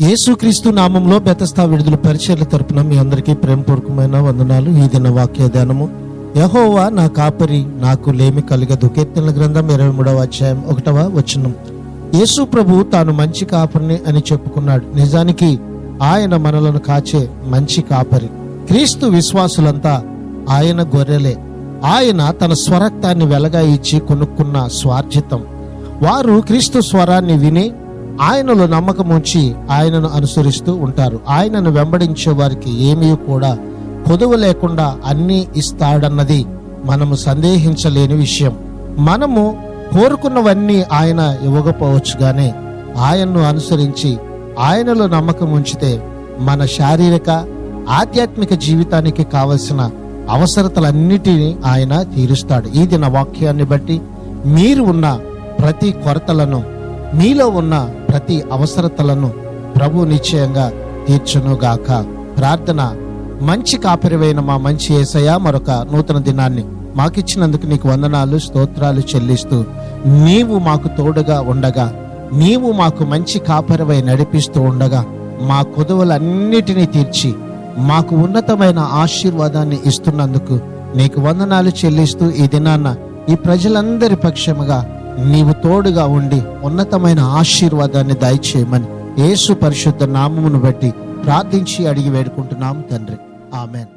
యేసుక్రీస్తు నామంలో బెతస్తా విడుదల పరిచర్ల తరపున మీ అందరికీ ప్రేమపూర్వకమైన వందనాలు. ఈ దిన వాక్య ధ్యానము, యెహోవా నా కాపరి, నాకు లేమి కలగదు. కీర్తనల గ్రంథం 23వ అధ్యాయం 1వ వచనం. యేసు ప్రభు తాను మంచి కాపరిని అని చెప్పుకున్నాడు. నిజానికి ఆయన మనలను కాచే మంచి కాపరి. క్రీస్తు విశ్వాసులంతా ఆయన గొర్రెలే. ఆయన తన స్వరక్తాన్ని వెలగా ఇచ్చి కొనుక్కున్న స్వార్జితం. వారు క్రీస్తు స్వరాన్ని విని ఆయనలో నమ్మకం ఉంచి ఆయనను అనుసరిస్తూ ఉంటారు. ఆయనను వెంబడించే వారికి ఏమీ కూడా కొదువ లేకుండా అన్నీ ఇస్తాడన్నది మనము సందేహించలేని విషయం. మనము కోరుకున్నవన్నీ ఆయన ఇవ్వకపోవచ్చు, గానీ ఆయన్ను అనుసరించి ఆయనలో నమ్మకం ఉంచితే మన శారీరక ఆధ్యాత్మిక జీవితానికి కావలసిన అవసరతలన్నిటినీ ఆయన తీరుస్తాడు. ఈ దిన వాక్యాన్ని బట్టి మీరు ఉన్న ప్రతి కొరతలను, మీలో ఉన్న ప్రతి అవసరతలను ప్రభు నిశ్చయంగా తీర్చునుగాక. ప్రార్థన. మంచి కాపరివైన మా మంచి యేసయ్య, మరొక నూతన దినాన్ని మాకిచ్చినందుకు నీకు వందనాలు, స్తోత్రాలు చెల్లిస్తూ, నీవు మాకు తోడుగా ఉండగా, నీవు మాకు మంచి కాపరివై నడిపిస్తూ ఉండగా, మా కొదువలన్నిటినీ తీర్చి మాకు ఉన్నతమైన ఆశీర్వాదాన్ని ఇస్తున్నందుకు నీకు వందనాలు చెల్లిస్తూ, ఈ దినాన్న ఈ ప్రజలందరి పక్షముగా నీవు తోడుగా ఉండి ఉన్నతమైన ఆశీర్వాదాన్ని దయచేయమని యేసు పరిశుద్ధ నామమును బట్టి ప్రార్థించి అడిగి వేడుకుంటున్నాం తండ్రి. ఆమెన్.